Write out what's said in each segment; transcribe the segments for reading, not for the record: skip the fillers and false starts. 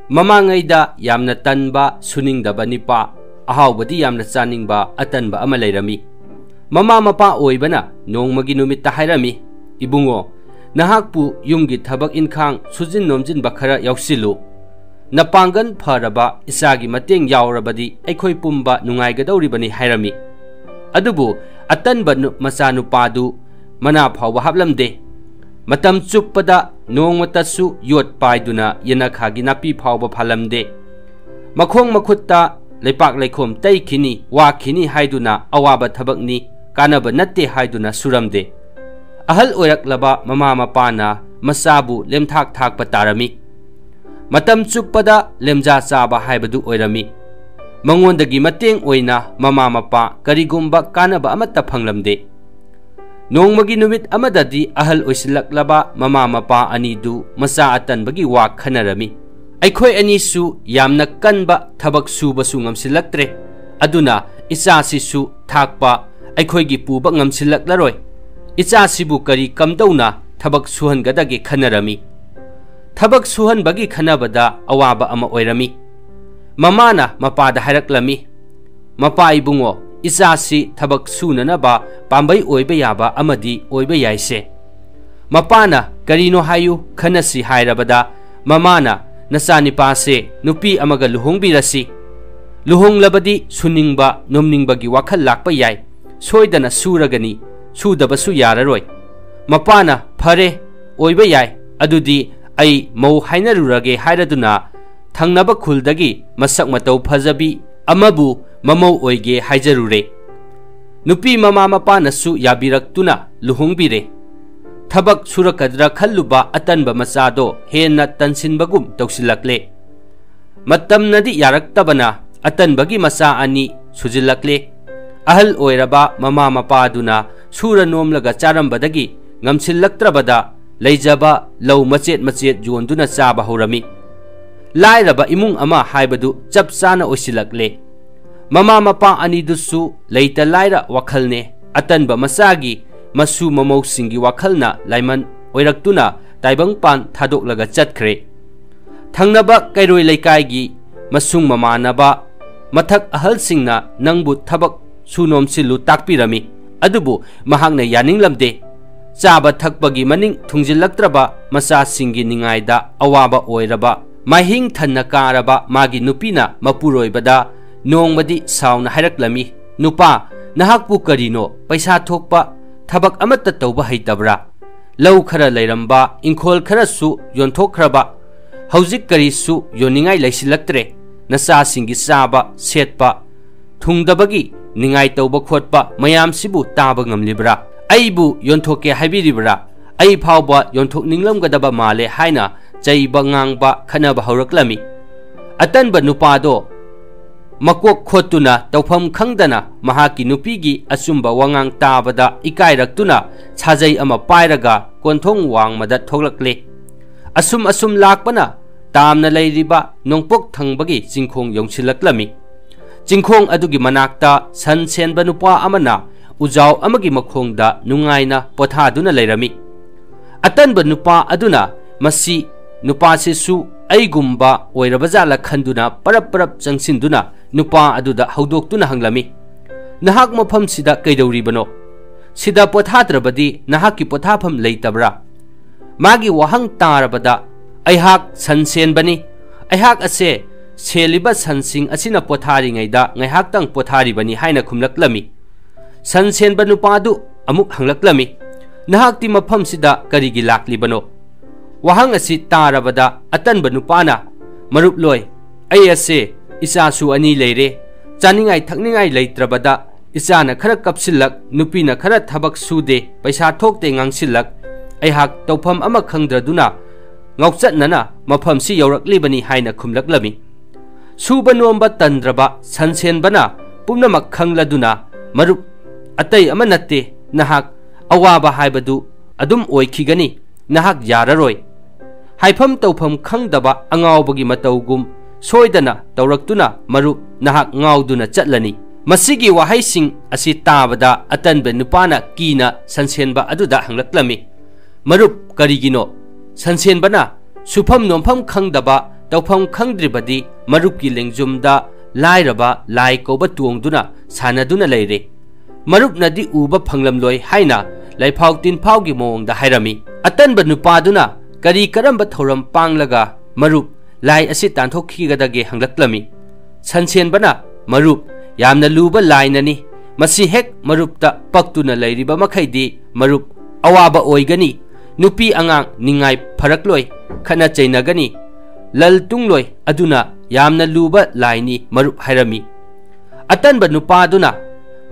Mamangayda yamna tanba suningdaba nipa ahawbadi yamna chaningba atanba ama leirami. Mama mapa oibana nongmagi numitta hairami, ibungo nahakpu yumgi thabak inkhang sujin nomjin bakhara yausilu. Napangan pharaba isagi mateng yaurabadi aikhoi pumba nungaigadawribani hairami. Adubu atanba masanupadu mana phawba haplamde. Matam chuppada nongmatasu yot paiduna yanakhagi napi phawba phalamde. Makhong makhutta leipak leikhom taikhini wakhini haiduna awaba thabakni kanaba natte haiduna suramde. Ahal oiraklaba mama mapana masabu lemthak thakpa tarami. Matam chuppada lemja chaba haibadu oirami. Mangondagi mateng oina mama mapa karigumba kanaba amatta phanglamde. Nongmagi numit amadadi ahal oisilaklaba mama mapa anidu masa atanbagi wa khanarami. Aikhoi anisu yamna kanba thabak subasu ngamsilaktre. Aduna isasisu thakpa aikhoi puba ngamsilaklaroi. Isasibu kari kamdauna thabak suhangadagi khanarami. Thabak suhanbagi khanabada awaba ama oirami. Mamana mapada haraklami. Mapa ibungo isasi thabak sunanaba pambai oiba yaba amadi oiba yaise. Mapana karino hayu khanasi hairabada mamana nasanipase nupi amaga luhongbirasi. Luhonglabadi suningba nomningbagi wakhal lakpa yai. Soidana suragani sudabasu yararoi. Mapana phare oiba yai adudi ai mau hainarurage hairaduna thangnaba khuldagi masak matau phajabi amabu mamau oige haijarure. Nupi mama mapanasu yabiraktuna luhongbire. Thabak surakadra khalluba atanba masado henna tansinbagum tausilakle. Matamnadi yaraktabana atanbagi masa ani sujilakle. Ahal oiraba mama mapaduna sura nomlaga charambadagi ngamsilaktrabada leijaba lau machet machet jonduna chaba horami. Lairaba imung ama haibadu chapsana oisilakle. Mama mapa anidusu leita laira wakhalne atanba masagi masu mamau singi wakhalna laiman oiraktuna taibang pan thadoklaga chatkre. Thangnaba kairoi leikaigi masung mamanaba mathak ahal singna nangbu thabak sunom silu takpirami. Adubu mahakna yaninglamde. Chaba thakpagi maning thungjilaktraba masa singi ningaida awaba oiraba mahing thanna karaba magi nupina mapuroibada nongmadi sauna hairaklami. Nupa nahakpu karino paisa thokpa thabak amatta tauba haitabra. Lau khara leiramba inkhol khara su yonthokhraba. Haujik karisu yoningai laisilaktre. Nasa singi saba setpa thungdabagi ningai tauba khotpa mayam sibu taba ngamlibra. Aibu yonthoke haibiribra. Ai phawba yonthok ninglamgadaba male haina chaiba ngangba khanaba hawraklami. Atanba nupado makok khotuna tawpham khangdana mahaki nupigi asumba wangang tabada ikairaktuna chajai ama pairaga konthong wangmada thoklakle. Asum lakpana tamna leiriba nongpok thangbagi jingkhong yongsilaklami. Jingkhong adugi manakta san senba nupa amana ujau amagi makhongda nungaina pothaduna leirami. Atanba nupa aduna masi nupa sisu aigumba oirabajala khanduna parap changsinduna nupa aduda haudoktuna hanglami. Nahak mafam sida kaidawribano. Sida pothadrabadi nahaki pothapham leitabra. Magi wahang tarabada aihak sansen bani. Aihak ase seliba sansing asina potharingaida ngaihaktang potharibani haina khumlaklami. Sansen banupadu amuk hanglaklami. Nahakti mafam sida karigi laklibano. Wahang asi tarabada atan banupana marup loy ai ase isasu ani leire chaningai thakningai leitrabada isana khara kapsilak nupina khara thabak sude paisa thokte ngangsilak aihak tawpham ama khangdraduna ngauchatnana mafam si yauраklibani haina khumlaklami. Subanomba tandraba sansen bana pumnamak khangladuna marup atai ama natte nahak awaba haibadu adum oikhigani nahak yararoi. Haifam tawpham khangdaba angawbagi matawgum soidana tawraktuna marup nahak ngauduna chatlani. Masigi wahaising asi tabada atanba nupana kina sansenba aduda hanglaklami. Marup karigino sansenbana sufam nompham khangdaba तौफम खंगद्रिबदी मरुपकी लेंजुमदा लाइरबा लाई कौबा तुंगदुना सानदुना लेरे मरुपनदी उबा फंगलमलोय हाइना लाइफाव तिनफावगी मोंगदा हाइरमी अतनबा नुपादुना करी करंबा थौरम पांगलगा मरुप लाई असि तांथोखिगदगे हंगलक्लमी सनसेनबना मरुप यामना लुबा लाइननी मसी हेक मरुपता पक्तुना लैरिबा मखैदी मरुप अवाबा ओइगनी नुपी अंगांग निंगाई फरकलोय खना चैनगनी लल तुंगलोय अदुना यामना लुबा लाइनी मरुप हाइरमी अतनबा नुपादुना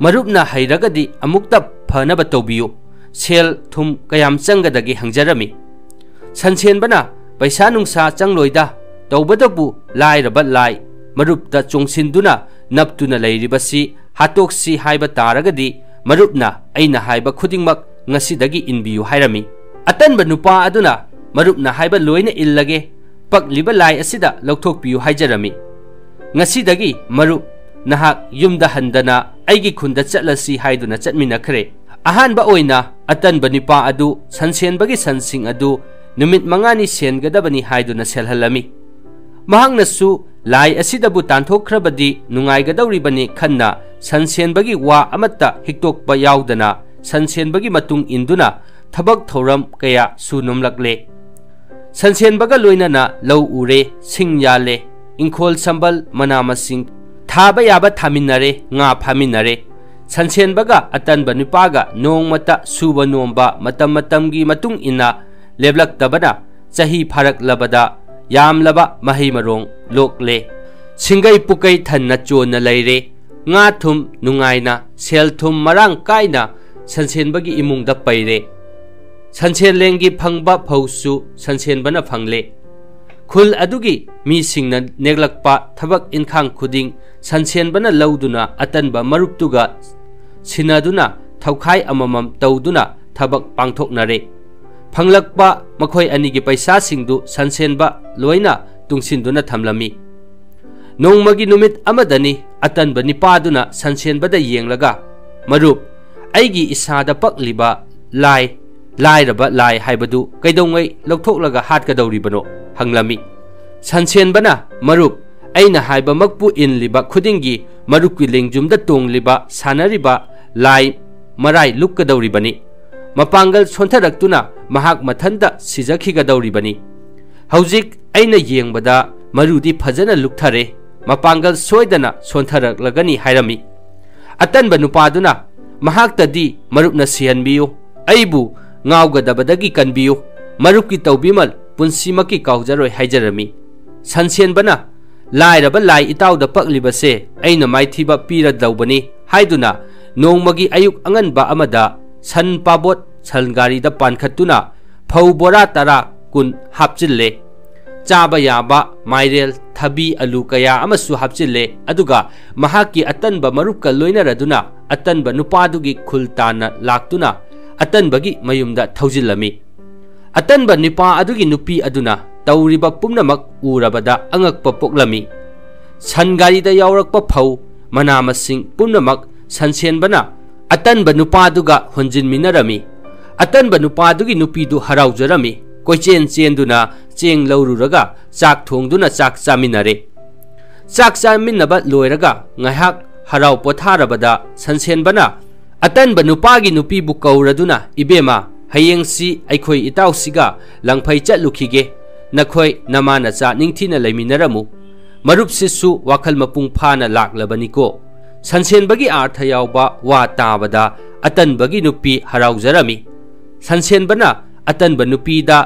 मरुपना हैरगदी अमुक्ता फनबा तौबियो cell थुम कयाम चंगदगे हंगजरमी सनसेनबना पैसा नुंसा चंगलोयदा तौबदबु लाइरबा लाई मरुपता चोंगसिंदुना नपतुना लैरिबसी हातोक्सी हाइबा तारगदी मरुपना अइना हाइबा खुदिंगमक ngasiदगी इनबियु हाइरमी अतनबा नुपा अदुना मरुपना हाइबा लोइना इल्लगे पकलिबा लाई असिदा लौथोकपियु हाइजरमी ngasiदगी मरुप नहाक युमदा हंदना अइगी खुंदा चटलसी हाइदुना चटमिनखरे अहानबा ओइना अतनबा Nipah अदु सनसेनबगी सनसिंग अदु नुमित मंगानी सेनगदबनी हाइदुना सेलहलमी महांगनसु लाई असिदबु तांथोखरबदी नुंगाइगदौरिबनी खन्ना सनसेनबगी वा अमत्ता हिक्तोकपा याउदना सनसेनबगी मतुंग इंदुना थबक थौरम कया सुनुमलकले सनसेनबगा लोइनना लौ उरे सिंग याले इंखोल संबल मनामसिंग थाबा याबा थामिनरे nga फामिनरे सनसेनबगा अतनबा नुपागा नोंगमता सुबा नोंबा मतम मतमगी मतुंग इना लेबलक्तबना चही फारकलबदा यामलबा मही मरोंग लोकले सिंगई पुकई थन्ना चोना लैरे nga थुम नुंगाइना सेल थुम मरांग काइना सनसेनबगी इमुंगदा पैरे सनसेनलेंगी फंगबा फौसु सनसेनबना फंगले खुल अदुगी मी सिंगना नेगलकपा थबक इनखांग खुदिंग सनसेनबना लौदुना अतनबा मरुपतुगा सिनादुना थौखाई अममम तौदुना थबक पांथोकनरे फंगलकपा मखोय अनिगी पैसा सिंगदु सनसेनबा लोइना तुंगसिंदुना थमलमी नोंगमगी नुमित अमदनी अतनबा निपादुना सनसेनबदा येंगलगा मरुप अइगी इसादा पकलिबा लाई लाइरबा लाई हाइबदु कैदोंगै लौथोकलगा हाटकदौरिबनो हंगलमी सनसेनबना मरुप अइना हाइबा मकपु इनलिबा खुदिंगी मरुपकी लेंजुमदा तोंगलिबा सानरिबा लाई मराई लुक्कदौरिबनी मपांगल सोंथरक्तुना महाक मथंदा सिजखिगदौरिबनी हौजिक अइना येंगबदा मरुदी फजना लुक्थरे मपांगल सोयदना सोंथरक्लगनी हाइरमी अतनबा नुपादुना महाक्तदी मरुपना सिहनबियो अइबु ngaugadabadagi kanbiyo marupki tawbimal punsimaki kaujaroi haijarami sansenbana lairaba lai itawda paklibase aina maithiba pira dawbani haiduna nongmagi ayuk anganba amada san pabot salgari da pankhatuna phau bora tara kun hapchille chaba yaba mairel thabi alu kaya amasu hapchille aduga mahaki atanba marupka loinaraduna atanba nupadugi khultana laktuna अतनबगी मयुमदा थौजिलमी अतनबा निपा अदुगी नुपी अदुना तौरिबा पुमनमक उरबदा अंगकपा पोक्लमी सनगारीदा यावरकपा फौ मनामसिंग पुमनमक सनसेनबना अतनबा नुपादुगा होंजिनमिनरमी अतनबा नुपादुगी नुपीदु हराउजरमी कोइचेन चेंदुना चेंग लौरुरगा चाक थोंगदुना चाक चामिनरे चाक चामिनबा लोयरगा ngahak हराउ पोथारबदा सनसेनबना अतनबा नुपागी नुपीबु कौरदुना इबेमा हयेंसी अखोई इताउसिगा लंगफै चलुखिगे नखोई नमानचा निंगथिना लेमिनरमु मरुपसिसु वाखल मपुंग फाना लाक्लबनिको सनसेनबगी अर्थ यावबा वा ताबदा अतनबगी नुपी हराउजरमी सनसेनबना अतनबा नुपीदा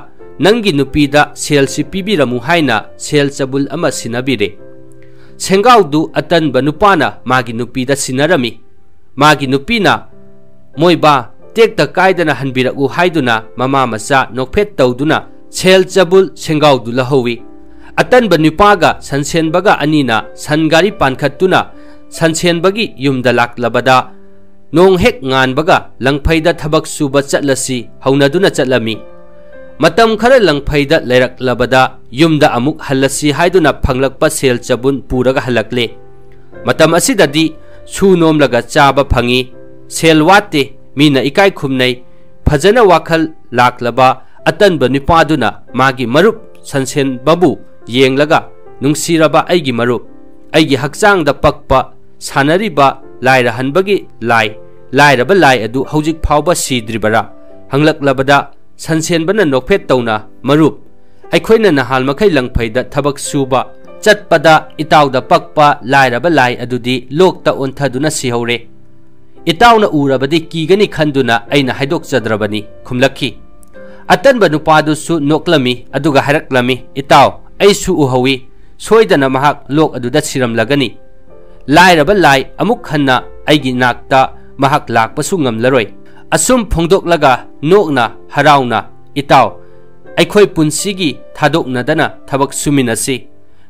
नंगी नुपीदा सेलसि पिबिरमु हाइना सेल चबुल अमा सिनबिरे सेंगाउदु अतनबा नुपाना मागी नुपीदा सिनरमी मागी नुपीना मोइबा टेक्ता कायदना हनबिरकु हाइदुना ममा मचा नोकफेट तौदुना सेल चबुल सेंगाउदु लहौवी अतनबा नुपागा सनसेनबगा अनीना सनगारी पानखत्तुना सनसेनबगी युमदा लाक्लबदा नोंग हेक nganbaga langphaida thabak suba chatlasi haunaduna chatlami matam khara langphaida leiraklabada yumda amuk halasi haiduna phanglakpa sel chabun puraga halakle matam asidadi sunom laga chaba phangi selwate mina ikai khumnai phajana wakhal laklaba atanba nipaduna magi marup sansen babu yenglaga nungsiraba aigi marup aigi hakchangda pakpa sanariba lairahanbagi lairaba lai adu hojik phawba sidribara hanglaklabada sansenbana nokphet tawna marup aikhoina nahal makhai langphaida thabak suba chatpada itawda pakpa lairaba lai adudi lokta onthaduna sihore itawna urabadi kigani khanduna aina haidok chadrabani khumlakhi atanba nupadusu noklami aduga haraklami itaw aisu uhawi soidana mahak lok aduda siramlagani lairaba lai amuk hanna aigi nakta mahak lakpasu ngamlaroi asum phongdoklaga nokna harauna itaw aikhoi punsigi thadoknadana thabak suminasi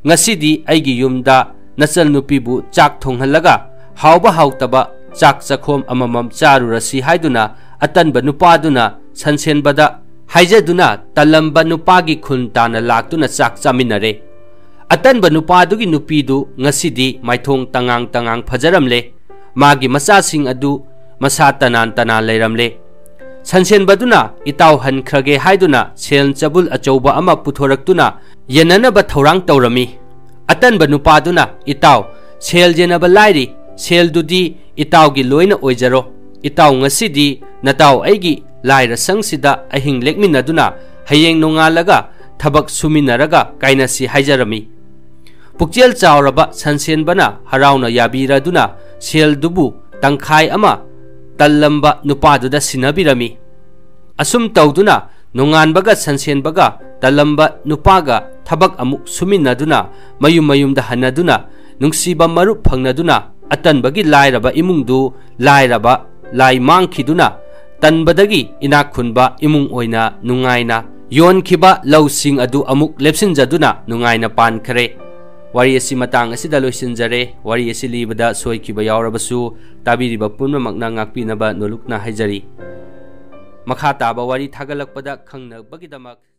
ngasidi aigi yumda nachal nupibu chak thonghalaga hawba hawtaba chak chakhom amamam charurasi haiduna atanba nupaduna sansenbada haijaduna talamba nupagi khuntana laktuna chak chaminare atanba nupadugi nupidu ngasidi maithong tangang phajaramle magi masasing adu masa tanan leiramle sansenbaduna itaw hankrage haiduna sel chabul achauba ama puthoraktuna yenanaba thorang tawrami atanba nupaduna itaw sel jenaba lairi sel dudi itawgi loina oijaro itaw ngasidi nataw aigi laira sangsida ahing lekminaduna hayeng nongalaga thabak suminaraga kainasi haijarami pukjel chawraba sansenbana harauna yabiraduna sel dubu tangkhai ama tallamba nupaduda sinabirami asum tawduna nonganbaga sansenbaga tallamba nupaga thabak amuk suminaduna mayumda hanaduna nungsiba marup phangnaduna atanbagi lairaba imungdu lairaba lai mangkhiduna tanbadagi inakhunba imung oina nungaina yonkhiba lausing adu amuk lepsinjaduna nungaina pankhare wari asi matang asida loisinjare wari asi libada soikiba yaurabasu tabiriba punmamakna ngakpinaba nolukna haijari makha taba wari thagalakpada khangnabagidamak